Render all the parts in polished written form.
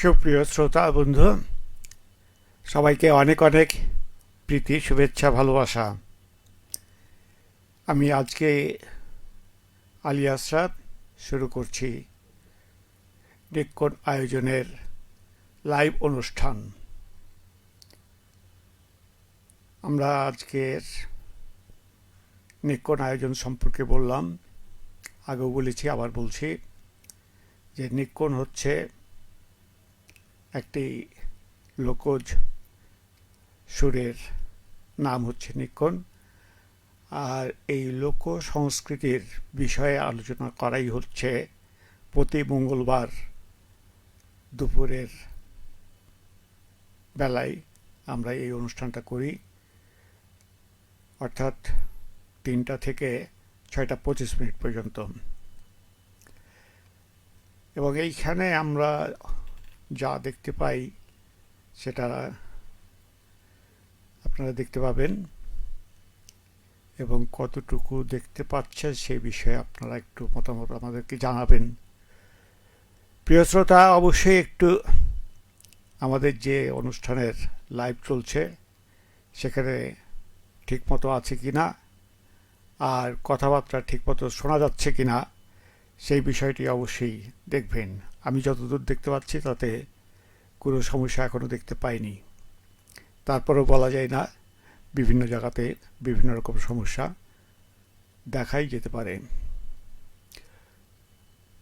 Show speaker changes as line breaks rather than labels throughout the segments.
সুপ্রিয় শ্রোতা বন্ধু, সবাইকে অনেক অনেক প্রীতি, শুভেচ্ছা, ভালোবাসা। আমি আজকে আলী আশরাফ শুরু করছি নিক্কন আয়োজনের লাইভ অনুষ্ঠান। আমরা আজকের নিক্কন আয়োজন সম্পর্কে বললাম, আগেও বলেছি, আবার বলছি যে নিক্কন হচ্ছে একটি লোকজ সুরের নাম হচ্ছে নিক্কন। আর এই লোক সংস্কৃতির বিষয়ে আলোচনা করাই হচ্ছে প্রতি মঙ্গলবার দুপুরের বেলায় আমরা এই অনুষ্ঠানটা করি, অর্থাৎ 3টা থেকে 6টা 25 মিনিট পর্যন্ত। এবং এইখানে আমরা যা দেখতে পাই সেটা আপনারা দেখতে পাবেন, এবং কতটুকু দেখতে পাচ্ছেন সেই বিষয়ে আপনারা একটু মতামত আমাদেরকে জানাবেন। প্রিয় শ্রোতা, অবশ্যই একটু আমাদের যে অনুষ্ঠানের লাইভ চলছে সেখানে ঠিকমতো আছে কি না, আর কথাবার্তা ঠিকমতো শোনা যাচ্ছে কি না, সেই বিষয়টি অবশ্যই দেখবেন। আমি যতদূর দেখতে পাচ্ছি তাতে কোনো সমস্যা এখনও দেখতে পাইনি। তারপরেও বলা যায় না, বিভিন্ন জায়গাতে বিভিন্ন রকম সমস্যা দেখাই যেতে পারে,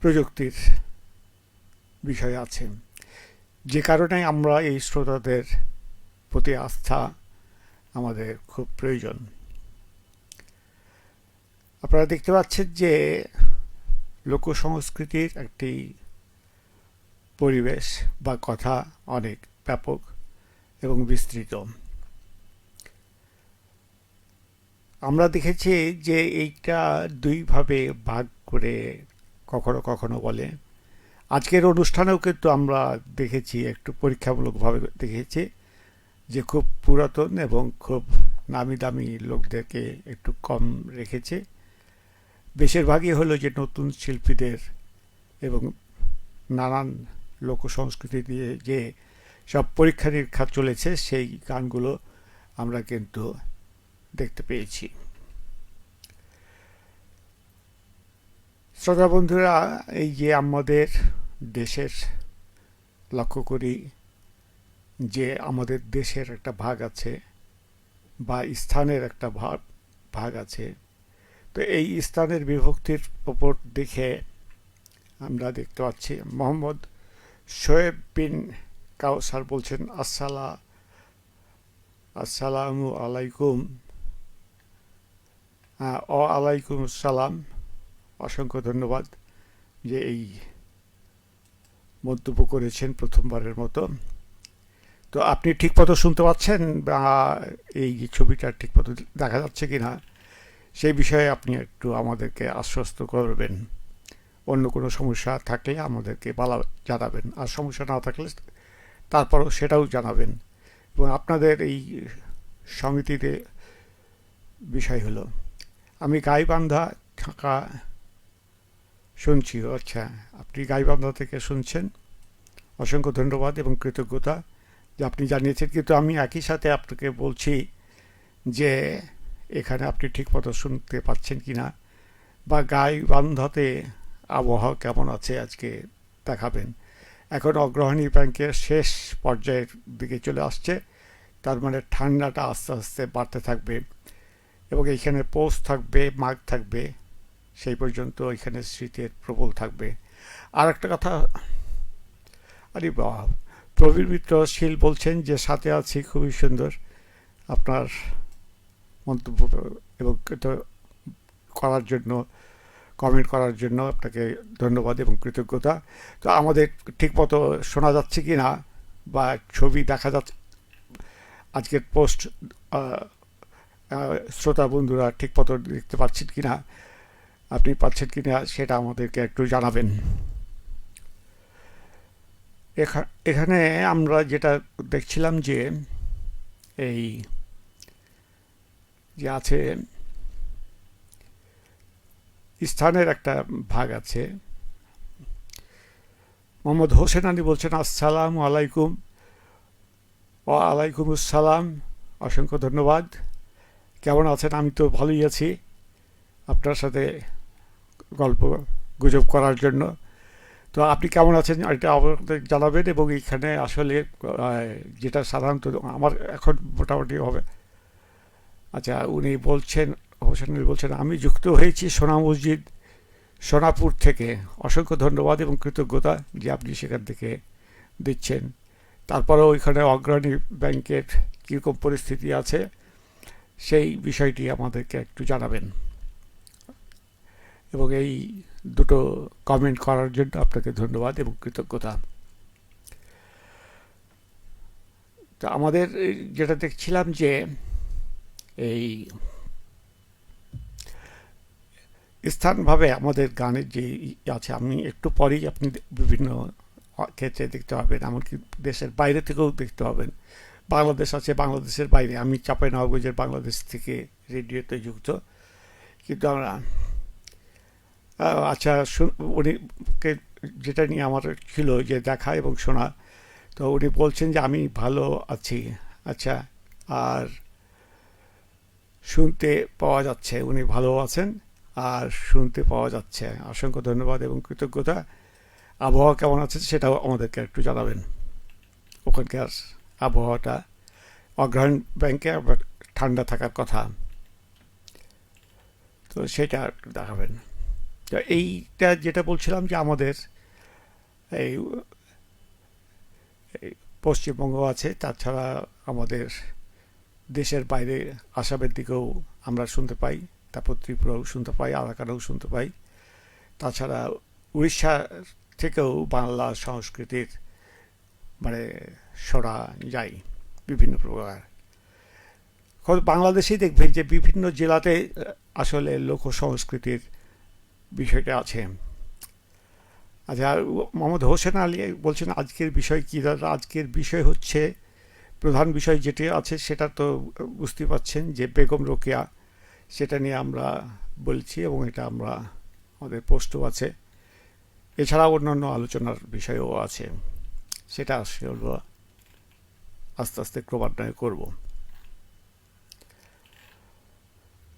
প্রযুক্তির বিষয় আছে, যে কারণে আমরা এই শ্রোতাদের প্রতি আস্থা আমাদের খুব প্রয়োজন। আপনারা দেখতে পাচ্ছেন যে লোক সংস্কৃতির একটি পরিবেশ বা কথা অনেক ব্যাপক এবং বিস্তৃত। আমরা দেখেছি যে এইটা দুইভাবে ভাগ করে কখনো কখনো বলে। আজকের অনুষ্ঠানেও কিন্তু আমরা দেখেছি, একটু পরীক্ষামূলকভাবে দেখেছি যে খুব পুরাতন এবং খুব নামি দামি লোকদেরকে একটু কম রেখেছে। বেশিরভাগই হলো যে নতুন শিল্পীদের এবং নানান লোক সংস্কৃতি দিয়ে যে সব পরীক্ষা নিরীক্ষা চলেছে সেই গানগুলো আমরা কিন্তু দেখতে পেয়েছি। শ্রোতা বন্ধুরা, এই যে আমাদের দেশের লক্ষ্য করি যে আমাদের দেশের একটা ভাগ আছে বা স্থানের একটা ভাগ আছে, তো এই স্থানের বিভক্তির ওপর দেখে আমরা দেখতে পাচ্ছি মোহাম্মদ শোয়েব বিন কাউসার বলছেন, আসসালামু আলাইকুম। আলাইকুম আসসালাম, অসংখ্য ধন্যবাদ যে এই মন্তব্য করেছেন প্রথমবারের মতো। তো আপনি ঠিকমতো শুনতে পাচ্ছেন বা এই ছবিটা ঠিকমতো দেখা যাচ্ছে কি না, সেই বিষয়ে আপনি একটু আমাদেরকে আশ্বস্ত করবেন। অন্য কোনো সমস্যা থাকলে আমাদেরকে জানাবেন, আর সমস্যা না থাকলে তারপরও সেটাও জানাবেন। এবং আপনাদের এই সমিতিতে বিষয় হলো, আমি গাইবান্ধা থাকা শুনছি। আচ্ছা, আপনি গাইবান্ধা থেকে শুনছেন, অসংখ্য ধন্যবাদ এবং কৃতজ্ঞতা যে আপনি জানিয়েছেন। কিন্তু আমি একই সাথে আপনাকে বলছি যে এখানে আপনি ঠিকমতো শুনতে পাচ্ছেন কি না, বা গাইবান্ধাতে আবহাওয়া কেমন আছে আজকে দেখাবেন। এখন অগ্রহায়ণী ব্যাংকের শেষ পর্যায়ের দিকে চলে আসছে, তার মানে ঠান্ডাটা আস্তে আস্তে বাড়তে থাকবে এবং এইখানে পৌষ থাকবে, মাঘ থাকবে, সেই পর্যন্ত এখানে শীতের প্রবল থাকবে। আর একটা কথা, আরে বাহ, প্রবীর মিত্র শীল বলছেন যে সাথে আছি, খুবই সুন্দর আপনার মন্তব্য এবং করার জন্য, কমেন্ট করার জন্য আপনাকে ধন্যবাদ এবং কৃতজ্ঞতা। তো আমাদের ঠিকমতো শোনা যাচ্ছে কি না বা ছবি দেখা যাচ্ছে, আজকের পোস্ট শ্রোতা বন্ধুরা ঠিকমতো দেখতে পাচ্ছেন কি না, আপনি পাচ্ছেন কি না, সেটা আমাদেরকে একটু জানাবেন। এখানে আমরা যেটা দেখছিলাম যে এই যে আছে স্থানের একটা ভাগ আছে, মোহাম্মদ হোসেন আলী বলছেন আসসালামু আলাইকুম। ওয়ালাইকুম আসসালাম, অসংখ্য ধন্যবাদ। কেমন আছেন? আমি তো ভালোই আছি, আপনার সাথে গল্প গুজব করার জন্য। তো আপনি কেমন আছেন এটা আমাদের জানাবেন। এবং এখানে আসলে যেটা সাধারণত আমার এখন মোটামুটি হবে। আচ্ছা, উনি বলছেন, হোসেন আলী বলছেন, আমি যুক্ত হয়েছি সোনা মসজিদ সোনাপুর থেকে। অসংখ্য ধন্যবাদ এবং কৃতজ্ঞতা যে আপনি সেখান থেকে দিচ্ছেন। তারপরেও ওইখানে অগ্রণী ব্যাংকের কীরকম পরিস্থিতি আছে সেই বিষয়টি আমাদেরকে একটু জানাবেন। এবং এই দুটো কমেন্ট করার জন্য আপনাকে ধন্যবাদ এবং কৃতজ্ঞতা। তো আমাদের যেটা দেখছিলাম যে এই স্থানভাবে আমাদের গানের যে আছে, আমি একটু পরেই আপনি বিভিন্ন ক্ষেত্রে দেখতে পাবেন, এমনকি দেশের বাইরে থেকেও দেখতে পাবেন। বাংলাদেশ আছে, বাংলাদেশের বাইরে, আমি চাঁপাইনবাবগঞ্জের বাংলাদেশ থেকে রেডিওতে যুক্ত। কিন্তু আমরা আচ্ছা, উনিকে যেটা নিয়ে আমার ছিল যে দেখা এবং শোনা, তো উনি বলছেন যে আমি ভালো আছি। আচ্ছা, আর শুনতে পাওয়া যাচ্ছে, উনি ভালো আছেন আর শুনতে পাওয়া যাচ্ছে। অসংখ্য ধন্যবাদ এবং কৃতজ্ঞতা। আবহাওয়া কেমন আছে সেটাও আমাদেরকে একটু জানাবেন। ওখানকার আবহাওয়াটা অগ্রহায়ণ ব্যাংকে আবার ঠান্ডা থাকার কথা, তো সেটা একটু দেখাবেন। তো এইটা যেটা বলছিলাম যে আমাদের এই পশ্চিমবঙ্গ আছে, তাছাড়া আমাদের দেশের বাইরে আসামের দিকেও আমরা শুনতে পাই, তারপর ত্রিপুরাও শুনতে পাই, আরাকানেও শুনতে পাই। তাছাড়া উড়িষ্যা থেকেও বাংলা সংস্কৃতির মানে শোনা যায় বিভিন্ন প্রকার। বাংলাদেশেই দেখবেন যে বিভিন্ন জেলাতে আসলে লোক সংস্কৃতির বিষয়টা আছে। আচ্ছা, মোহাম্মদ হোসেন আলী বলছেন আজকের বিষয় কী? দাদা, আজকের বিষয় হচ্ছে, প্রধান বিষয় যেটি আছে সেটা তো বুঝতে পারছেন যে বেগম রোকেয়া, সেটা নিয়ে আমরা বলছি এবং এটা আমরা আমাদের পোস্টও আছে। এছাড়া অন্যান্য আলোচনার বিষয়ও আছে, সেটা আসলে আস্তে আস্তে ক্রমান্বয়ে করব।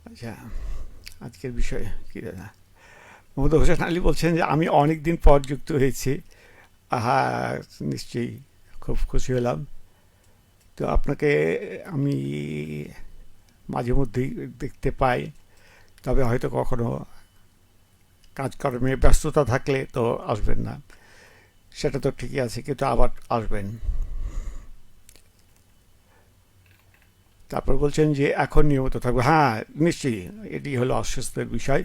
আচ্ছা, আজকের বিষয় কী দাদা? মোহাম্মদ হোসেন আলী বলছেন যে আমি অনেক দিন পর যুক্ত হয়েছি। হ্যাঁ, নিশ্চয়ই খুব খুশি হলাম। তো আপনাকে আমি মাঝে মধ্যেই দেখতে পাই, তবে হয়তো কখনো কাজকর্মে ব্যস্ততা থাকলে তো আসবেন না, সেটা তো ঠিকই আছে, কিন্তু আবার আসবেন। তারপর বলছেন যে এখন নিয়মিত থাকবে। হ্যাঁ, নিশ্চয়ই, এটি হলো আশ্বস্তের বিষয়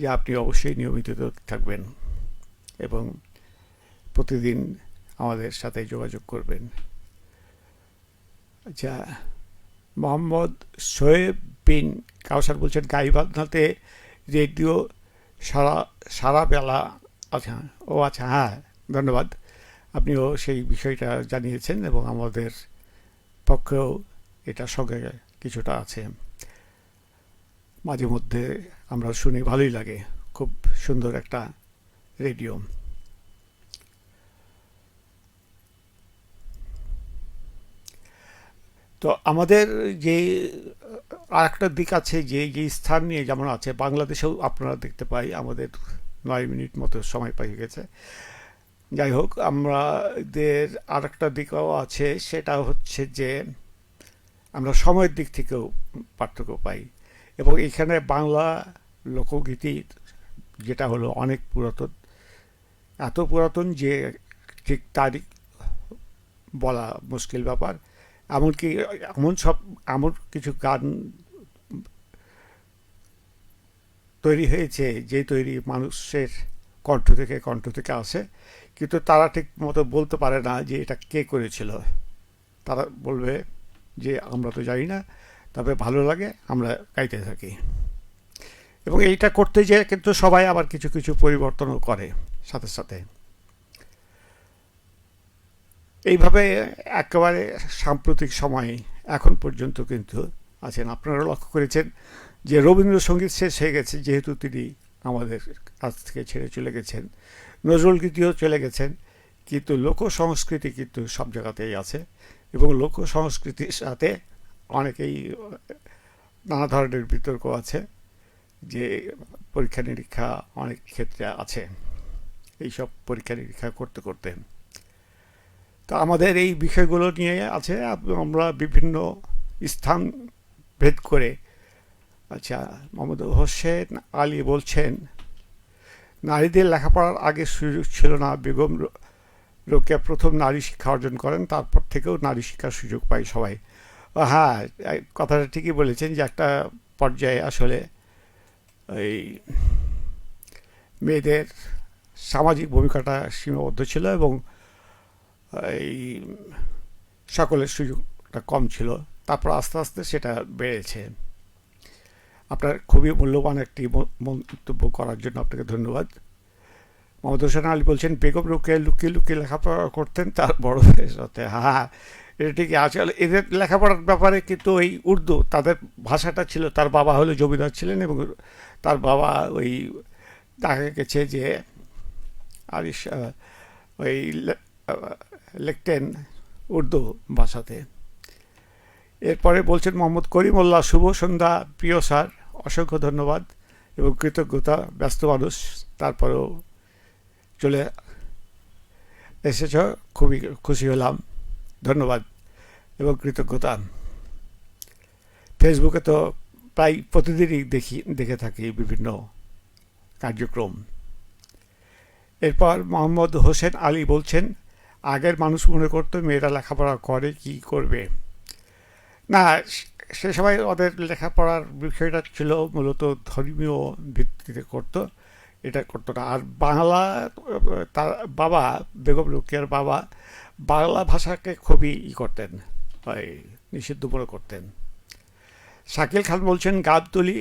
যে আপনি অবশ্যই নিয়মিত থাকবেন এবং প্রতিদিন আমাদের সাথে যোগাযোগ করবেন। আচ্ছা, মোহাম্মদ শোয়েব বিন কাউসার বলছেন গাইবান্ধাতে রেডিও সারা সারা বেলা। আচ্ছা, ও আচ্ছা, হ্যাঁ, ধন্যবাদ। আপনিও সেই বিষয়টা জানিয়েছেন এবং আমাদের পক্ষেও এটার সঙ্গে কিছুটা আছে। মাঝে মধ্যে আমরা শুনি, ভালোই লাগে, খুব সুন্দর একটা রেডিও। তো আমাদের যে আর একটা দিক আছে, যে যে স্থান নিয়ে যেমন আছে, বাংলাদেশেও আপনারা দেখতে পাই আমাদের 9 মিনিট মতো সময় পেয়ে গেছে। যাই হোক, আমাদের আর একটা দিকও আছে, সেটা হচ্ছে যে আমরা সময়ের দিক থেকেও পার্থক্য পাই। এবং এখানে বাংলা লোকগীতি যেটা হলো অনেক পুরাতন, এত পুরাতন যে ঠিক তারিখ বলা মুশকিল ব্যাপার। এমনকি এমন কিছু গান তৈরি হয়েছে যে তৈরি মানুষের কণ্ঠ থেকে আসে, কিন্তু তারা ঠিক মতো বলতে পারে না যে এটা কে করেছিল। তারা বলবে যে আমরা তো জানি না, তবে ভালো লাগে, আমরা গাইতে থাকি। এবং এইটা করতে যেয়ে কিন্তু সবাই আবার কিছু কিছু পরিবর্তনও করে সাথে সাথে। এইভাবে একেবারে সাম্প্রতিক সময়ে এখন পর্যন্ত কিন্তু আছেন। আপনারা লক্ষ্য করেছেন যে রবীন্দ্রসঙ্গীত শেষ হয়ে গেছে, যেহেতু তিনি আমাদের কাছ থেকে ছেড়ে চলে গেছেন। নজরুল গীতিও চলে গেছেন, কিন্তু লোক সংস্কৃতি কিন্তু সব জায়গাতেই আছে, এবং লোক সংস্কৃতির সাথে অনেকেই নানা ধরনের বিতর্ক আছে, যে পরীক্ষা নিরীক্ষা অনেক ক্ষেত্রে আছে এইসব পরীক্ষা নিরীক্ষা করতে করতে। তো আমাদের এই বিষয়গুলো নিয়ে আছে, আমরা বিভিন্ন স্থান ভেদ করে। আচ্ছা, মোহাম্মদ হোসেন আলী বলছেন, নারীদের লেখাপড়ার আগে সুযোগ ছিল না, বেগম রোকেয়া প্রথম নারী শিক্ষা অর্জন করেন, তারপর থেকেও নারী শিক্ষার সুযোগ পায় সবাই। হ্যাঁ, কথাটা ঠিকই বলেছেন যে একটা পর্যায়ে আসলে এই মেয়েদের সামাজিক ভূমিকাটা সীমাবদ্ধ ছিল, এবং এই সকলের সুযোগটা কম ছিল। তারপর আস্তে আস্তে সেটা বেড়েছে। আপনার খুবই মূল্যবান একটি মন্তব্য করার জন্য আপনাকে ধন্যবাদ। মোহাম্মদ হোসেন আলী বলছেন, বেগম রোকেয়া লুকিয়ে লুকিয়ে লেখাপড়া করতেন তার বড় হয়ে সাথে। হ্যাঁ, এটা ঠিকই। আসলে এদের লেখাপড়ার ব্যাপারে কিন্তু ওই উর্দু তাদের ভাষাটা ছিল। তার বাবা হলো জমিদার ছিলেন, এবং তার বাবা ওই দেখা গেছে যে আরিশ ওই লিখতেন উর্দু ভাষাতে। এরপরে বলছেন মোহাম্মদ করিমুল্লাহ, শুভ সন্ধ্যা প্রিয় স্যার, অসংখ্য ধন্যবাদ এবং কৃতজ্ঞতা। ব্যস্ত মানুষ, তারপরেও চলে এসেছ, খুবই খুশি হলাম, ধন্যবাদ এবং কৃতজ্ঞতা। ফেসবুকে তো প্রায় প্রতিদিনই দেখে থাকি বিভিন্ন কার্যক্রম। এরপর মোহাম্মদ হোসেন আলী বলছেন, আগের মানুষ মনে করতো মেয়েরা লেখাপড়া করে কি করবে না, সে সময় ওদের লেখাপড়ার বিষয়টা ছিল মূলত ধর্মীয় ভিত্তিতে করতো, এটা করতো না। আর বাংলা, তার বাবা বেগম রোকেয়ার বাবা বাংলা ভাষাকে খুবই করতেন, নিষিদ্ধ মনে করতেন। শাকিল খান বলছেন, গাবতলী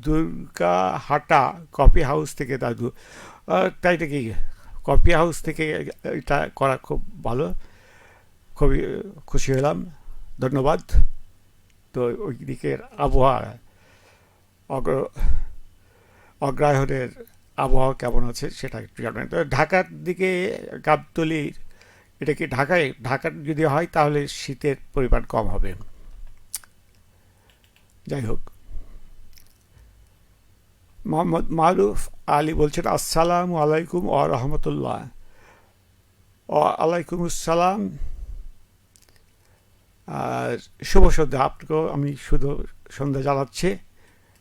দুর্গাহাটা কফি হাউস থেকে দাদু। তাই নাকি? কফি হাউস থেকে এটা করা খুব ভালো, খুবই খুশি হলাম, ধন্যবাদ। তো ওই দিকের আবহাওয়া, অগ্রহায়ণের আবহাওয়া কেমন আছে সেটা একটু জানেন। তো ঢাকার দিকে গাবতলীর, এটা কি ঢাকার যদি হয় তাহলে শীতের পরিমাণ কম হবে। যাই হোক, মোহাম্মদ মারুফ আলী বলছেন, আসসালামু আলাইকুম ওয়া রাহমাতুল্লাহ। ওয়ালাইকুম আসসালাম, আর শুভ সন্ধ্যা। আপনাকেও আমি শুধু সন্ধ্যা জানাচ্ছি,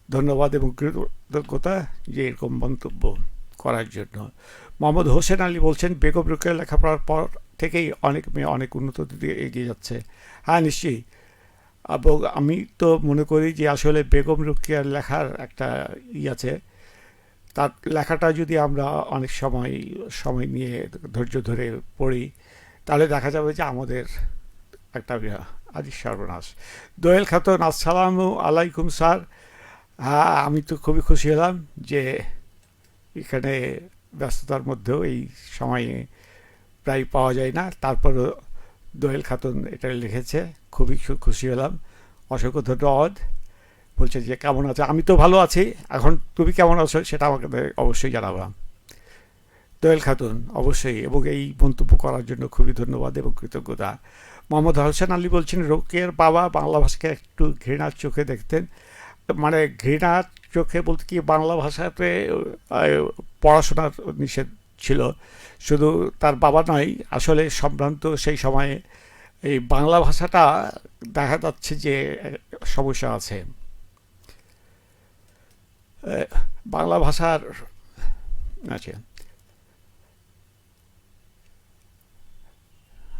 ধন্যবাদ এবং কৃতজ্ঞতা যে এরকম মন্তব্য করার জন্য। মোহাম্মদ হোসেন আলী বলছেন, বেগম রোকেয়া লেখাপড়ার পর থেকেই অনেক মেয়ে অনেক উন্নত দিকে এগিয়ে যাচ্ছে। হ্যাঁ, নিশ্চয়ই। এবং আমি তো মনে করি যে আসলে বেগম রোকেয়ার লেখার একটা আছে, তার লেখাটা যদি আমরা অনেক সময় নিয়ে ধৈর্য ধরে পড়ি, তাহলে দেখা যাবে যে আমাদের একটা আজ সর্বনাশ। দোয়েল খাতুন, আসসালামু আলাইকুম স্যার। হ্যাঁ, আমি তো খুবই খুশি হলাম যে এখানে ব্যস্ততার মধ্যেও এই সময়ে প্রায় পাওয়া যায় না, তারপরও দোয়েল খাতুন এটা লিখেছে, খুবই খুশি হলাম, অসংখ্য ধন্যবাদ। বলছে যে কেমন আছে, আমি তো ভালো আছি, এখন তুমি কেমন আছো সেটা আমাকে অবশ্যই জানাবা। দোয়েল খাতুন অবশ্যই, এবং এই মন্তব্য করার জন্য খুবই ধন্যবাদ এবং কৃতজ্ঞতা। মোহাম্মদ হোসেন আলী বলছেন, রোকেয়ার বাবা বাংলা ভাষাকে একটু ঘৃণার চোখে দেখতেন। মানে ঘৃণার চোখে বলতে কি, বাংলা ভাষাতে পড়াশোনার নিষেধ ছিল, শুধু তার বাবা নয়, আসলে সম্ভ্রান্ত সেই সময়ে এই বাংলা ভাষাটা দেখা যাচ্ছে যে সমস্যা আছে। বাংলা ভাষার আছে।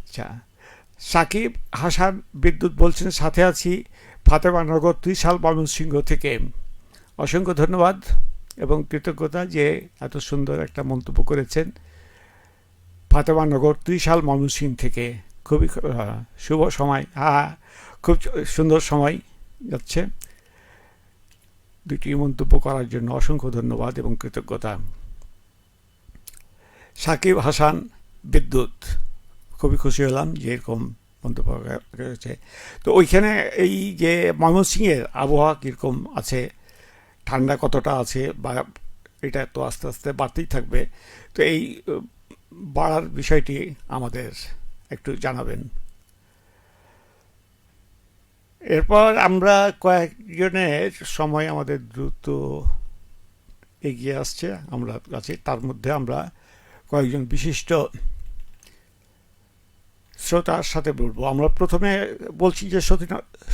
আচ্ছা, সাকিব হাসান বিদ্যুৎ বলছেন, সাথে আছি ফাতেমানগর 3 সাল ময়মনসিংহ থেকে। অসংখ্য ধন্যবাদ এবং কৃতজ্ঞতা যে এত সুন্দর একটা মন্তব্য করেছেন। ফাতেমানগর 3 সাল ময়মনসিংহ থেকে, খুবই শুভ সময়। হ্যাঁ, খুব সুন্দর সময় যাচ্ছে। দুটি মন্তব্য করার জন্য অসংখ্য ধন্যবাদ এবং কৃতজ্ঞতা। সাকিব হাসান বিদ্যুৎ, খুবই খুশি হলাম যে এরকম মন্তব্য করেছে। তো ওইখানে এই যে ময়মনসিংহের আবহাওয়া কীরকম আছে, ঠান্ডা কতটা আছে, বা এটা তো আস্তে আস্তে বাড়তেই থাকবে। তো এই বাড়ার বিষয়টি আমাদের একটু জানাবেন। এরপর আমরা কয়েকজনের সময় আমাদের দ্রুত এগিয়ে আসছে, আমরা আছি তার মধ্যে আমরা কয়েকজন বিশিষ্ট শ্রোতার সাথে বলবো। আমরা প্রথমে বলছি যে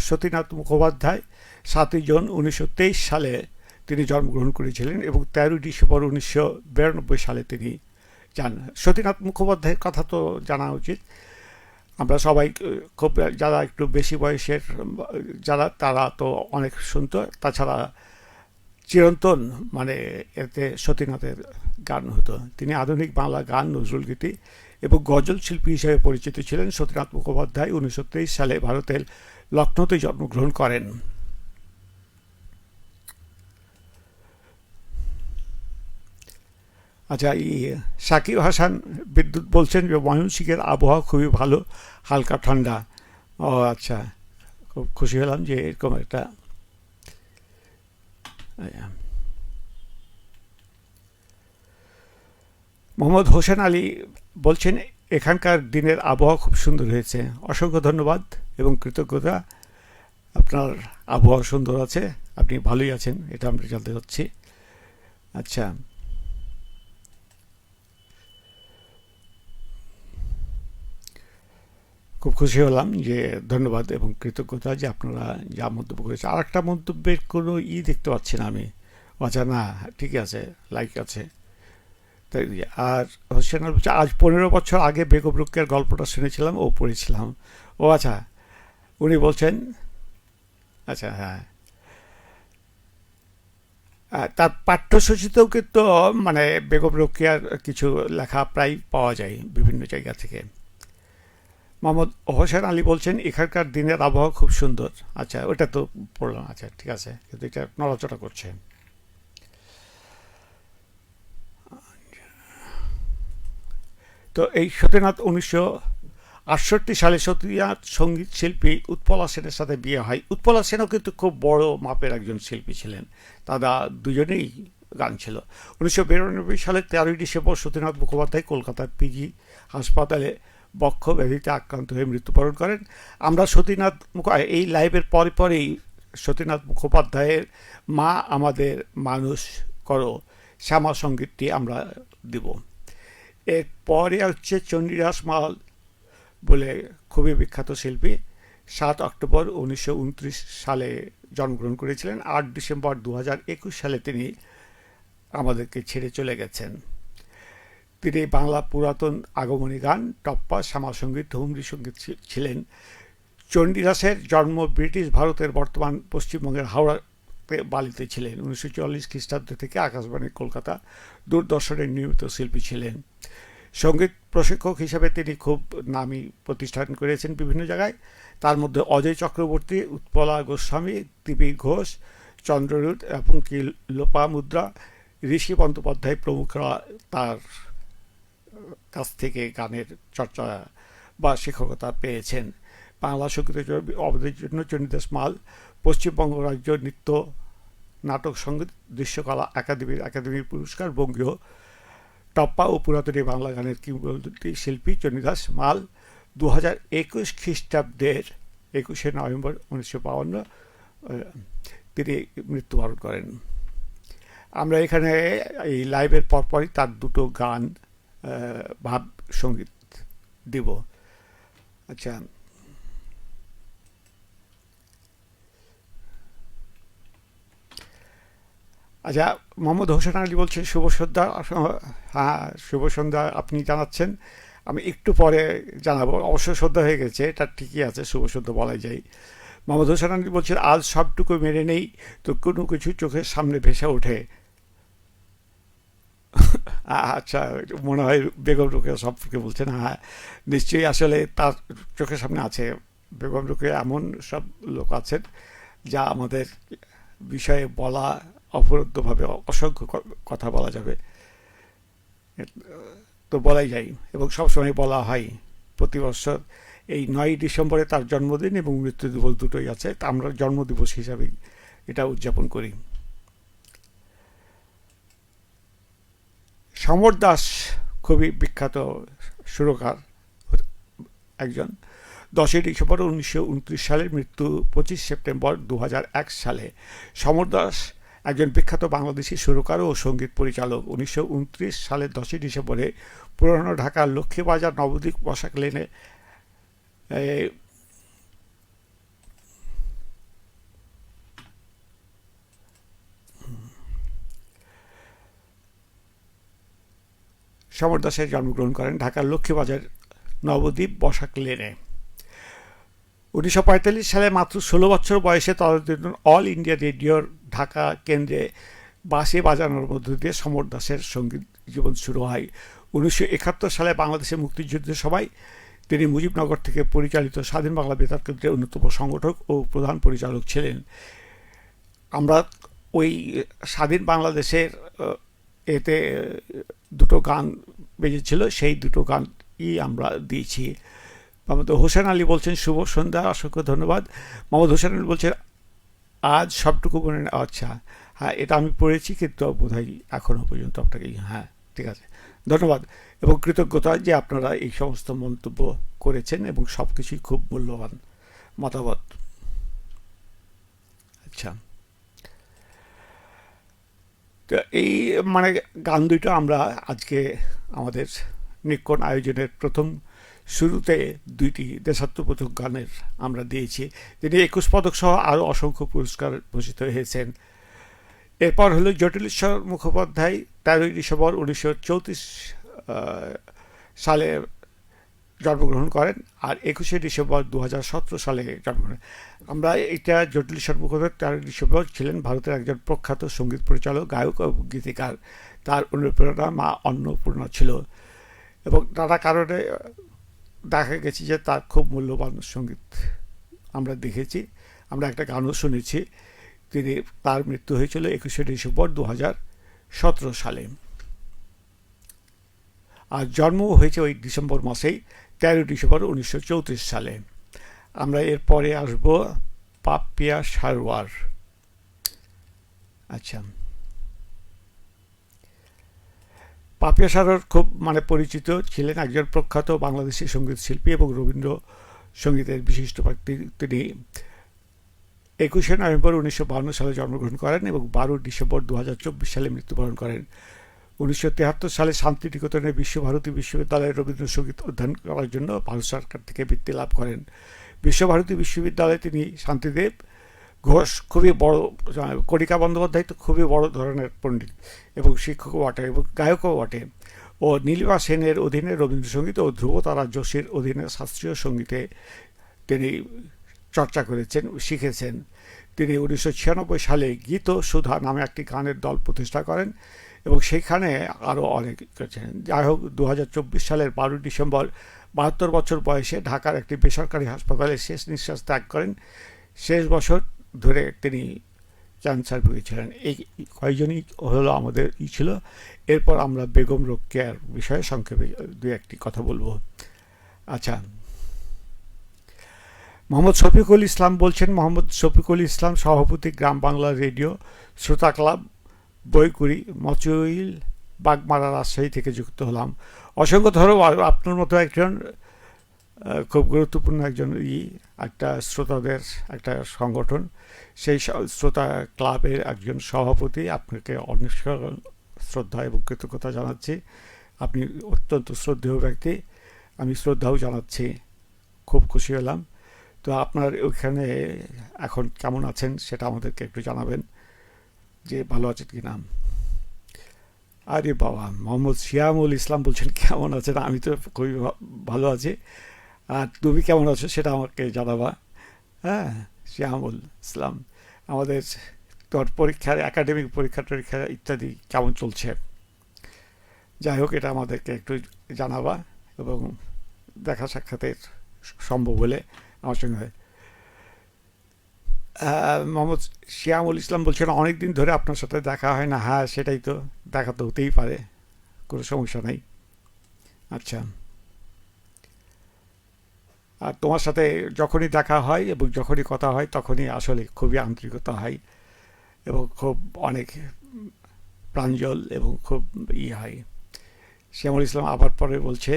সতীনাথ মুখোপাধ্যায় 7ই জুন 1923 সালে তিনি জন্মগ্রহণ করেছিলেন এবং 13ই ডিসেম্বর 1992 সালে তিনি যান। সতীনাথ মুখোপাধ্যায়ের কথা তো জানা উচিত, আমরা সবাই খুব, যারা একটু বেশি বয়সের যারা তারা তো অনেক শুনতো। তাছাড়া চিরন্তন মানে এতে সতীনাথের গান হতো। তিনি আধুনিক বাংলা গান, নজরুল গীতি এবং গজল শিল্পী হিসেবে পরিচিত ছিলেন। সতীনাথ মুখোপাধ্যায় 1923 সালে ভারতের লখনৌতে জন্মগ্রহণ করেন। আচ্ছা, সাকিব হাসান বিদ্যুৎ বলছেন যে ময়মনসিংহের আবহাওয়া খুবই ভালো, হালকা ঠান্ডা। ও আচ্ছা, খুব খুশি হলাম যে এরকম একটা। মোহাম্মদ হোসেন আলী বলছেন এখানকার দিনের আবহাওয়া খুব সুন্দর হয়েছে। অসংখ্য ধন্যবাদ এবং কৃতজ্ঞতা। আপনার আবহাওয়া সুন্দর আছে, আপনি ভালোই আছেন, এটা আমরা জানতে চাচ্ছি। আচ্ছা, খুব খুশি হলাম যে, ধন্যবাদ এবং কৃতজ্ঞতা যে আপনারা যা মন্তব্য করেছেন। আর একটা মন্তব্যের কোনো দেখতে পাচ্ছি না আমি। আচ্ছা, না ঠিক আছে, লাইক আছে। তাই আর হোসেন বলছে আজ 15 বছর আগে বেগম রোকেয়ার গল্পটা শুনেছিলাম ও পড়েছিলাম। ও আচ্ছা, উনি বলছেন, আচ্ছা হ্যাঁ, তার পাঠ্যসূচিতেও কিন্তু মানে বেগম রোকেয়ার কিছু লেখা প্রায় পাওয়া যায় বিভিন্ন জায়গা থেকে। মোহাম্মদ হোসেন আলী বলছেন এখানকার দিনের আবহাওয়া খুব সুন্দর। আচ্ছা, ওটা তো পড়লাম, আচ্ছা ঠিক আছে, কিন্তু এটা নড়াচড়া করছে। তো এই সতীনাথ 1968 সালে সতীনাথ সঙ্গীত শিল্পী উৎপলা সেনের সাথে বিয়ে হয়। উৎপলা সেনও কিন্তু খুব বড় মাপের একজন শিল্পী ছিলেন, তারা দুজনেই গান ছিল। 1992 সালে 13ই ডিসেম্বর সতীনাথ মুখোপাধ্যায় কলকাতার পিজি হাসপাতালে বক্ষ ব্যাধিতে আক্রান্ত হয়ে মৃত্যুবরণ করেন। আমরা সতীনাথ এই লাইভের পরে পরেই সতীনাথ মুখোপাধ্যায়ের মা আমাদের মানুষ করো শ্যামা সঙ্গীতটি আমরা দিব। এরপরে হচ্ছে চণ্ডীদাস মাল বলে খুবই বিখ্যাত শিল্পী, 7 অক্টোবর 1929 সালে জন্মগ্রহণ করেছিলেন। 8 ডিসেম্বর 2021 সালে তিনি আমাদেরকে ছেড়ে চলে গেছেন। তিনি বাংলা পুরাতন আগমনী গান, টপ্পা, শ্যামা সঙ্গীত, হুমরি সঙ্গীত ছিলেন। চণ্ডীদাসের জন্ম ব্রিটিশ ভারতের বর্তমান পশ্চিমবঙ্গের হাওড়াতে বালিতে ছিলেন। 1940 খ্রিস্টাব্দ থেকে আকাশবাণী কলকাতা দূরদর্শনের নিয়মিত শিল্পী ছিলেন। সঙ্গীত প্রশিক্ষক হিসেবে তিনি খুব নামী প্রতিষ্ঠান করেছেন বিভিন্ন জায়গায়। তার মধ্যে অজয় চক্রবর্তী, উৎপলা গোস্বামী, টিপি ঘোষ, চন্দ্ররুদ এবং কি লোপামুদ্রা, ঋষি বন্দ্যোপাধ্যায় প্রমুখরা তার কাছ থেকে গানের চর্চা বা শিক্ষকতা পেয়েছেন। বাংলা সঙ্গীতের অবদানের জন্য চণ্ডীদাস মাল পশ্চিমবঙ্গ রাজ্য নৃত্য নাটক সঙ্গীত দৃশ্যকলা একাডেমির পুরস্কার, বঙ্গীয় টপ্পা ও পুরাতনী বাংলা গানের কিংবদন্তি শিল্পী চণ্ডীদাস মাল 2021 খ্রিস্টাব্দের 21শে নভেম্বর 1952 তিনি মৃত্যুবরণ করেন। আমরা এখানে এই লাইভের পরপরই তার দুটো গান ভাব সঙ্গীত দিব। আচ্ছা, আচ্ছা, মোহাম্মদ হোসেন আলী বলছেন শুভ সন্ধ্যা। হ্যাঁ, শুভ সন্ধ্যা আপনি জানাচ্ছেন, আমি একটু পরে জানাবো। অবশ্য সন্ধ্যা হয়ে গেছে, এটা ঠিকই আছে, শুভ সন্ধ্যা বলাই যায়। মোহাম্মদ হোসেন আলী বলছেন আজ সবটুকু মেনে নেই তো কোনো কিছু চোখের সামনে ভেসে ওঠে। আচ্ছা, মনে হয় বেগম রোকেয়া সম্পর্কে বলছেন। হ্যাঁ, নিশ্চয়ই, আসলে তার চোখের সামনে আছে। বেগম রোকেয়া এমন সব লোক আছেন যা আমাদের বিষয়ে বলা অপরুদ্ধভাবে অসংখ্য কথা বলা যাবে, তো বলাই যায় এবং সবসময় বলা হয়। প্রতি বছর এই 9 ডিসেম্বরে তার জন্মদিন এবং মৃত্যু দিবস দুটোই আছে, তা আমরা জন্মদিবস হিসাবেই এটা উদযাপন করি। সমর দাস খুবই বিখ্যাত সুরকার একজন। 10ই ডিসেম্বর 1929 সালের মৃত্যু 25 সেপ্টেম্বর 2001 সালে। সমর দাস একজন বিখ্যাত বাংলাদেশি সুরকার ও সঙ্গীত পরিচালক। 1929 সালের 10ই ডিসেম্বরে পুরানো ঢাকার লক্ষ্মীবাজার নবদ্বীপ বসাক লেনে সমর দাসে জন্মগ্রহণ করেন ঢাকার লক্ষ্মীবাজার নবদ্বীপ বসাক লেনে। 1945 সালে মাত্র 16 বছর বয়সে তদানীন্তন অল ইন্ডিয়া রেডিওর ঢাকা কেন্দ্রে বাঁশি বাজানোর মধ্য দিয়ে সমর দাসের সঙ্গীত জীবন শুরু হয়। 1971 সালে বাংলাদেশের মুক্তিযুদ্ধের সময় তিনি মুজিবনগর থেকে পরিচালিত স্বাধীন বাংলা বেতার কেন্দ্রের অন্যতম সংগঠক ও প্রধান পরিচালক ছিলেন। আমরা ওই স্বাধীন বাংলাদেশের এতে দুটো গান বেজেছিল, সেই দুটো গানই আমরা দিয়েছি। মোহাম্মদ হোসেন আলী বলছেন শুভ সন্ধ্যা, অসংখ্য ধন্যবাদ। মোহাম্মদ হোসেন আলী বলছেন আজ সবটুকু মনে, আচ্ছা হ্যাঁ এটা আমি পড়েছি কিন্তু বোধহয় এখনও পর্যন্ত আপনাকে, হ্যাঁ ঠিক আছে ধন্যবাদ এবং কৃতজ্ঞতা যে আপনারা এই সমস্ত মন্তব্য করেছেন এবং সব কিছুই খুব মূল্যবান মতামত। আচ্ছা, তো এই মানে গান দুইটা আমরা আজকে আমাদের নিক্ষণ আয়োজনের প্রথম শুরুতে দুইটি দেশাত্মবোধক গানের আমরা দিয়েছি। তিনি 21 পদক সহ আরও অসংখ্য পুরস্কার ভূষিত হয়েছেন। এরপর হলো জটিলেশ্বর মুখোপাধ্যায় 13ই ডিসেম্বর 1934 সালে জন্মগ্রহণ করেন আর 21শে ডিসেম্বর 2017 সালে জন্মগ্রহণ। আমরা এটা জটিলেশ্বর মুখোপাধ্যায় 13ই ডিসেম্বর ছিলেন ভারতের একজন প্রখ্যাত সঙ্গীত পরিচালক, গায়ক ও গীতিকার। তার অনুপ্রেরণা মা অন্নপূর্ণা ছিল এবং নানা কারণে দেখা গেছে যে তার খুব মূল্যবান সঙ্গীত আমরা দেখেছি, আমরা একটা গানও শুনেছি। তার মৃত্যু হয়েছিল 21শে ডিসেম্বর 2017 সালে আর জন্ম হয়েছে ওই ডিসেম্বর মাসেই 13ই ডিসেম্বর 1934 সালে। আমরা এরপরে আসব পাপিয়া সারওয়ার। আচ্ছা, পাপিয়া সারওয়ার খুব পরিচিত ছিলেন, একজন প্রখ্যাত বাংলাদেশি সঙ্গীত শিল্পী এবং রবীন্দ্র সঙ্গীতের বিশিষ্ট ব্যক্তি। তিনি 21শে নভেম্বর 1952 সালে জন্মগ্রহণ করেন এবং 12 ডিসেম্বর 2024 সালে মৃত্যুবরণ করেন। 1973 সালে শান্তিনিকেতনের বিশ্বভারতী বিশ্ববিদ্যালয়ে রবীন্দ্রসঙ্গীত অধ্যয়ন করার জন্য ভারত সরকার থেকে বৃত্তি লাভ করেন। বিশ্বভারতী বিশ্ববিদ্যালয়ে তিনি শান্তিদেব ঘোষ খুবই বড়, কণিকা বন্দ্যোপাধ্যায় তো খুবই বড় ধরনের পণ্ডিত এবং শিক্ষকও বটে এবং গায়কও বটে, ও নীলিমা সেনের অধীনে রবীন্দ্রসঙ্গীত ও ধ্রুবতারা যোশীর অধীনে শাস্ত্রীয় সঙ্গীতে তিনি চর্চা করেছেন, শিখেছেন। তিনি 1996 সালে গীত সুধা নামে একটি গানের দল প্রতিষ্ঠা করেন এবং সেখানে আরও অনেক করেছেন। যাই হোক, 2024 সালের 12 ডিসেম্বর 72 বছর বয়সে ঢাকার একটি বেসরকারি হাসপাতালে শেষ নিঃশ্বাস ত্যাগ করেন। শেষ বছর ধরে তিনি ক্যান্সার ভুগেছিলেন। এই কয়েকজনই হলো আমাদের ছিল। এরপর আমরা বেগম রোকেয়ার বিষয়ে সংক্ষেপে দু একটি কথা বলবো। আচ্ছা, মোহাম্মদ শফিকুল ইসলাম বলছেন, মোহাম্মদ শফিকুল ইসলাম সভাপতি গ্রাম বাংলা রেডিও শ্রোতা ক্লাব বইকুড়ি মচইল বাগমারা রাজশাহী থেকে যুক্ত হলাম। অসংখ্য ধন্যবাদ। আপনার মতো একজন খুব গুরুত্বপূর্ণ একজন একটা শ্রোতাদের একটা সংগঠন, সেই শ্রোতা ক্লাবের একজন সভাপতি, আপনাকে অনেক শ্রদ্ধা এবং কৃতজ্ঞতা জানাচ্ছি। আপনি অত্যন্ত শ্রদ্ধেয় ব্যক্তি, আমি শ্রদ্ধাও জানাচ্ছি। খুব খুশি হলাম। তো আপনার ওইখানে এখন কেমন আছেন সেটা আমাদেরকে একটু জানাবেন, যে ভালো আছেন কি না। আরে বাবা, মোহাম্মদ শিয়ামুল ইসলাম বলছেন কেমন আছেন। আমি তো খুবই ভালো আছি, আর তুমি কেমন আছো সেটা আমাকে জানাবা। হ্যাঁ, শিয়ামুল ইসলাম, আমাদের তোর পরীক্ষার একাডেমিক পরীক্ষা টরীক্ষা ইত্যাদি কেমন চলছে, যাই হোক এটা আমাদেরকে একটু জানাবা এবং দেখা সাক্ষাতের সম্ভব হলে আমার সঙ্গে। মোহাম্মদ শিয়ামুল ইসলাম বলছেন অনেক দিন ধরে আপনার সাথে দেখা হয় না। হ্যাঁ, সেটাই তো, দেখা তো হতেই পারে, কোনো সমস্যা নেই। আচ্ছা, আর তোমার সাথে যখনই দেখা হয় এবং যখনই কথা হয় তখনই আসলে খুবই আন্তরিকতা হয় এবং খুব অনেক প্রাঞ্জল এবং খুব হয়। শ্যামল ইসলাম আবার পরে বলছে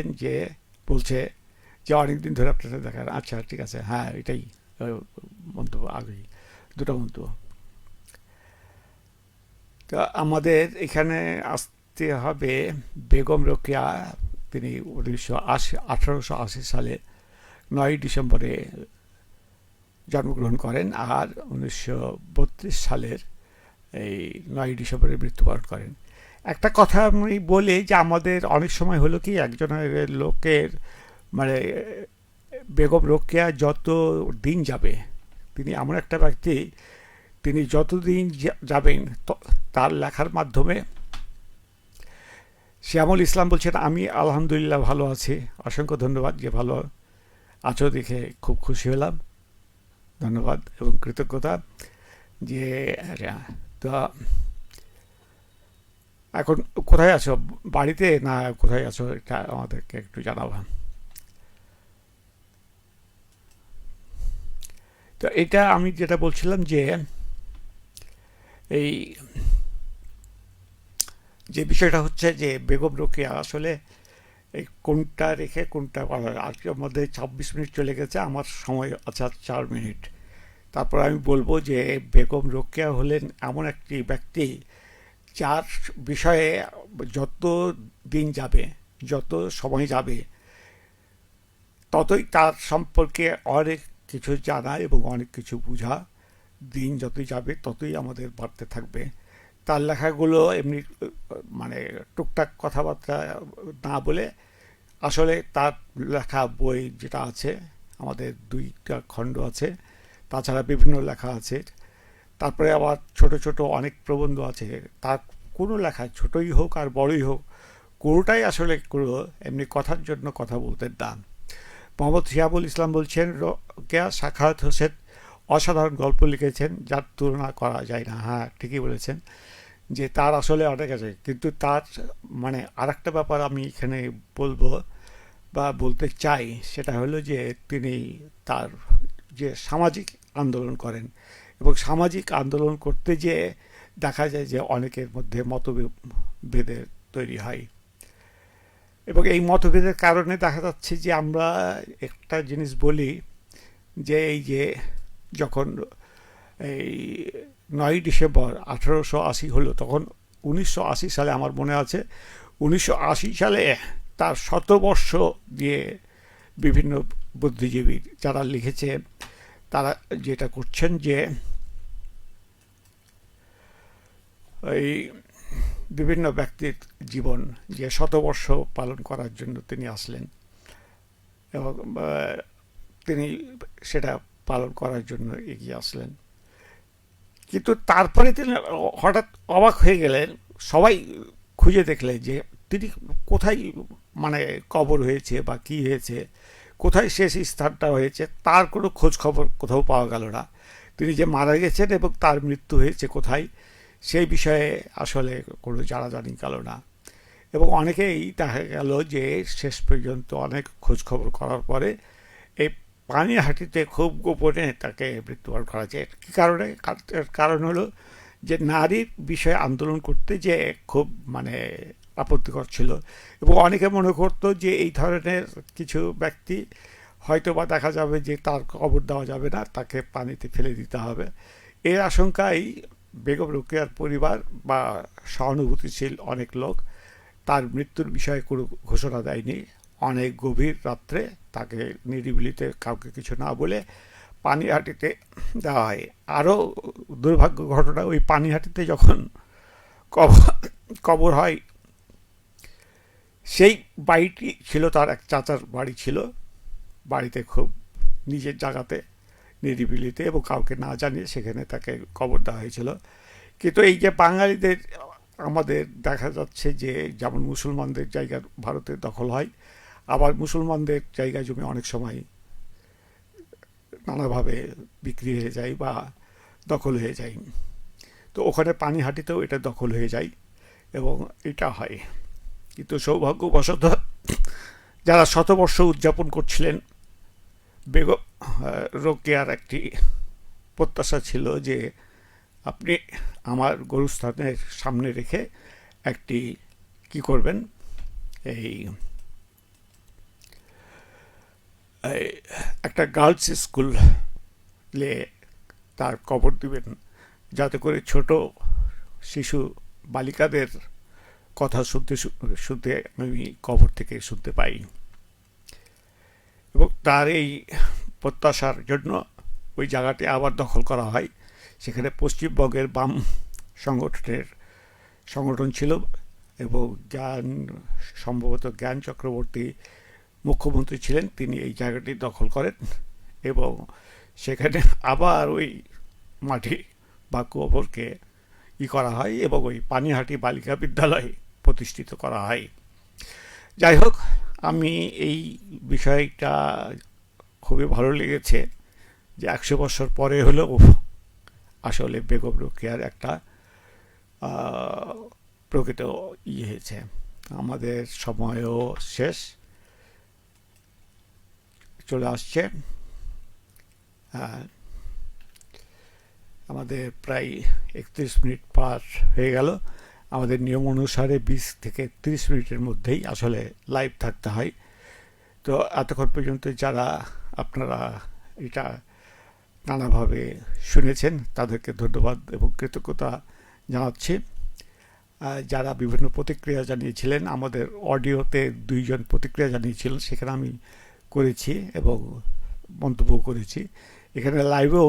যে অনেকদিন ধরে আপনার সাথে দেখা, আচ্ছা ঠিক আছে, হ্যাঁ এটাই মন্তব্য, আগেই দুটো মন্তব্য। তো আমাদের এখানে আসতে হবে বেগম রোকেয়া। তিনি 1880 সালে 9 ডিসেম্বরে জন্মগ্রহণ করেন, আর 1932 সালের এই 9 ডিসেম্বরে মৃত্যুবরণ করেন। একটা কথা আমি বলি যে আমাদের অনেক সময় হলো কি, একজনের লোকের মানে বেগম রোকেয়া যত দিন যাবে, তিনি এমন একটা ব্যক্তি, তিনি যতদিন যাবেন তার লেখার মাধ্যমে। শ্যামল ইসলাম বলছেন, আমি আলহামদুলিল্লাহ ভালো আছি, অসংখ্য ধন্যবাদ, যে ভালো আছো দেখে খুব খুশি হলাম, ধন্যবাদ এবং কৃতজ্ঞতা। যে তো এখন কোথায় আছো, বাড়িতে না কোথায় আছো, এটা আমাদেরকে একটু জানাবা। তো এটা আমি যেটা বলছিলাম যে এই যে বিষয়টা হচ্ছে যে বেগম রোকেয়া আসলে এই কোনটা রেখে কোনটা, আজকের মধ্যে 26 মিনিট চলে গেছে, আমার সময় আছে 4 মিনিট। তারপর আমি বলবো যে বেগম রোকেয়া হলেন এমন একটি ব্যক্তি যার বিষয়ে যত দিন যাবে, যত সময় যাবে, ততই তার সম্পর্কে অনেক কিছু জানা এবং অনেক কিছু বোঝা, দিন যতই যাবে ততই আমাদের বাড়তে থাকবে। তার লেখাগুলো এমনি মানে টুকটাক কথাবার্তা না বলে, আসলে তার লেখা বই যেটা আছে, আমাদের 2টা খণ্ড আছে, তাছাড়া বিভিন্ন লেখা আছে, তারপরে আবার ছোট ছোট অনেক প্রবন্ধ আছে। তার কোনো লেখা ছোটই হোক আর বড়ই হোক, কোনোটাই আসলে কোনো এমনি কথার জন্য কথা বলতেন না। মোহাম্মদ শিহাবুল ইসলাম বলছেন, রোকেয়া সাখাওয়াত হোসেন অসাধারণ গল্প লিখেছেন, যার তুলনা করা যায় না। হ্যাঁ, ঠিকই বলেছেন যে তার আসলে অনেক আছে, কিন্তু তার মানে আর একটা ব্যাপার আমি এখানে বলবো বা বলতে চাই, সেটা হলো যে তিনি তার যে সামাজিক আন্দোলন করেন, এবং সামাজিক আন্দোলন করতে যেয়ে দেখা যায় যে অনেকের মধ্যে মতভেদের তৈরি হয়, এবং এই মতভেদের কারণে দেখা যাচ্ছে যে আমরা একটা জিনিস বলি যে এই যে যখন এই 9 ডিসেম্বর 1880 হলো, তখন 1980 সালে, আমার মনে আছে 1980 সালে তার শতবর্ষ দিয়ে বিভিন্ন বুদ্ধিজীবী যারা লিখেছে, তারা যেটা করছেন যে এই বিভিন্ন ব্যক্তির জীবন যে শতবর্ষ পালন করার জন্য তিনি আসলেন, এবং তিনি সেটা পালন করার জন্য এগিয়ে আসলেন। কিন্তু তারপরে তিনি হঠাৎ অবাক হয়ে গেলেন, সবাই খুঁজে দেখলেন যে তিনি কোথায় মানে কবর হয়েছে বা কি হয়েছে, কোথায় শেষ স্থানটা হয়েছে, তার কোনো খোঁজ খবর কোথাও পাওয়া গেল না। তিনি যে মারা গেছেন এবং তার মৃত্যু হয়েছে কোথায়, সেই বিষয়ে আসলে কোনো জানাজানি গেল না। এবং অনেকেই দেখা গেল যে শেষ পর্যন্ত অনেক খোঁজ খবর করার পরে এই পানিহাটিতে খুব গোপনে তাকে মৃত্যুবরণ করা যায়। কী কারণে? কারণ হলো যে নারীর বিষয়ে আন্দোলন করতে যে খুব মানে আপত্তিকর ছিল, এবং অনেকে মনে করতো যে এই ধরনের কিছু ব্যক্তি হয়তো বা দেখা যাবে যে তার কবর দেওয়া যাবে না, তাকে পানিতে ফেলে দিতে হবে। এর আশঙ্কায় বেগম রোকেয়ার পরিবার বা সহানুভূতিশীল অনেক লোক তার মৃত্যুর বিষয়ে কোনো ঘোষণা দেয়নি। অনেক গভীর রাত্রে তাকে নিরিবিলিতে কাউকে কিছু না বলে পানিহাটিতে দেওয়া হয়। আরও দুর্ভাগ্য ঘটনা, ওই পানিহাটিতে যখন কবর হয়, সেই বাড়িটি ছিল তার এক চাচার বাড়ি ছিল, বাড়িতে খুব নিজের জায়গাতে নিরিবিলিতে এবং কাউকে না জানিয়ে সেখানে তাকে কবর দেওয়া হয়েছিল। কিন্তু এই যে বাঙালিদের, আমাদের দেখা যাচ্ছে যে যেমন মুসলমানদের জায়গা ভারতের দখল হয়, আবার মুসলমানদের জায়গা জমি অনেক সময় নানাভাবে বিক্রি হয়ে যায় বা দখল হয়ে যায়। তো ওখানে পানিহাটিতেও এটা দখল হয়ে যায় এবং এটা হয়। কিন্তু সৌভাগ্যবশত যারা শতবর্ষ উদযাপন করছিলেন, বেগম রোকেয়ার একটি প্রত্যাশা ছিল যে আপনি আমার গরুস্থানের সামনে রেখে একটি কি করবেন, এই এই একটা গার্লস স্কুলে তার কবর দিবেন, যাতে করে ছোট শিশু বালিকাদের কথা শুনতে শুনতে আমি কবর থেকে শুনতে পাই। এবং তার এই প্রত্যাশার জন্য ওই জায়গাটি আবার দখল করা হয়। সেখানে পশ্চিমবঙ্গের বাম সংগঠন ছিল, এবং সম্ভবত জ্ঞান চক্রবর্তী মুখ্যমন্ত্রী ছিলেন। তিনি এই জায়গাটি দখল করেন এবং সেখানে আবার ওই মাটি বা কবরকে করা হয় এবং ওই পানিহাটি বালিকা বিদ্যালয় প্রতিষ্ঠিত করা হয়। যাই হোক, আমি এই বিষয়টা খুবই ভালো লেগেছে যে 100 বছর পরে হলেও আসলে বেগম রোকেয়ার একটা প্রকৃত হয়েছে। আমাদের সময়ও শেষ চলে আসছে। আমাদের প্রায় 31 মিনিট পার হয়ে গেল। আমাদের নিয়ম অনুসারে 20 থেকে 30 মিনিটের মধ্যেই আসলে লাইভ থাকতে হয়। তো এতক্ষণ পর্যন্ত যারা আপনারা এটা নানাভাবে শুনেছেন, তাদেরকে ধন্যবাদ এবং কৃতজ্ঞতা জানাচ্ছি। যারা বিভিন্ন প্রতিক্রিয়া জানিয়েছিলেন, আমাদের অডিওতে 2 জন প্রতিক্রিয়া জানিয়েছিলেন, সেখানে আমি করেছি এবং মন্তব্য করেছি। এখানে লাইভেও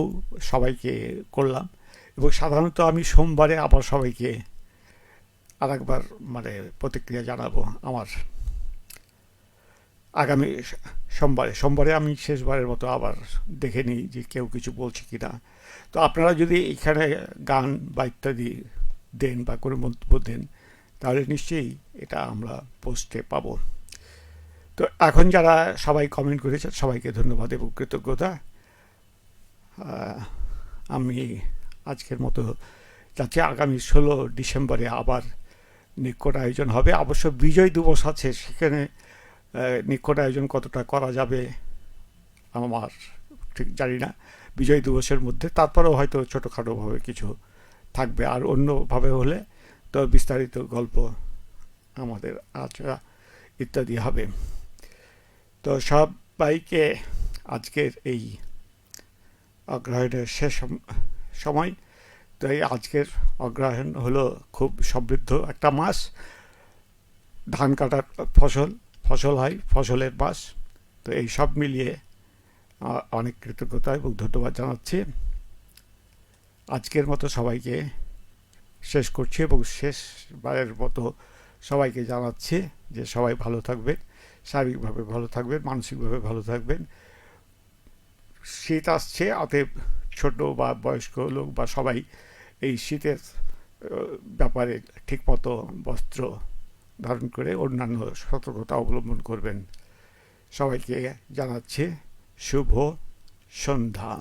সবাইকে করলাম, এবং সাধারণত আমি সোমবারে আবার সবাইকে আরেকবার প্রতিক্রিয়া জানাবো আমার আগামী সোমবারে আমি শেষবারের মতো আবার দেখে নিই যে কেউ কিছু বলছে কি না। তো আপনারা যদি এখানে গান বা ইত্যাদি দেন বা কোনো মন্তব্য দেন, তাহলে নিশ্চয়ই এটা আমরা পোস্টে পাবো। তো এখন যারা সবাই কমেন্ট করেছেন, সবাইকে ধন্যবাদ এবং কৃতজ্ঞতা। আমি আজকের মতো যাচ্ছি। আগামী 16 ডিসেম্বরে আবার নিকট আয়োজন হবে। অবশ্য বিজয় দিবস আছে, সেখানে নিকট আয়োজন কতটা করা যাবে আমার ঠিক জানি না বিজয় দিবসের মধ্যে। তারপরেও হয়তো ছোটোখাটোভাবে কিছু থাকবে, আর অন্যভাবে হলে তো বিস্তারিত গল্প আমাদের আচরা ইত্যাদি হবে। তো সবাইকে আজকের এই অগ্রহায়ণের শেষ সময়। তো এই আজকের অগ্রহায়ণ হলো খুব সমৃদ্ধ একটা মাস। ধান কাটার ফসল হয়, ফসলের মাস। তো এই সব মিলিয়ে অনেক কৃতজ্ঞতা এবং ধন্যবাদ জানাচ্ছি। আজকের মতো সবাইকে শেষ করছি এবং শেষবারের মতো সবাইকে জানাচ্ছি যে সবাই ভালো থাকবেন, শারীরিকভাবে ভালো থাকবেন, মানসিকভাবে ভালো থাকবেন। শীত আসছে, অতএব ছোট বা বয়স্ক লোক বা সবাই এই শীতের ব্যাপারে ঠিকমতো বস্ত্র ধারণ করে অন্যান্য সতর্কতা অবলম্বন করবেন। সবাইকে জানাচ্ছি শুভ সন্ধ্যা।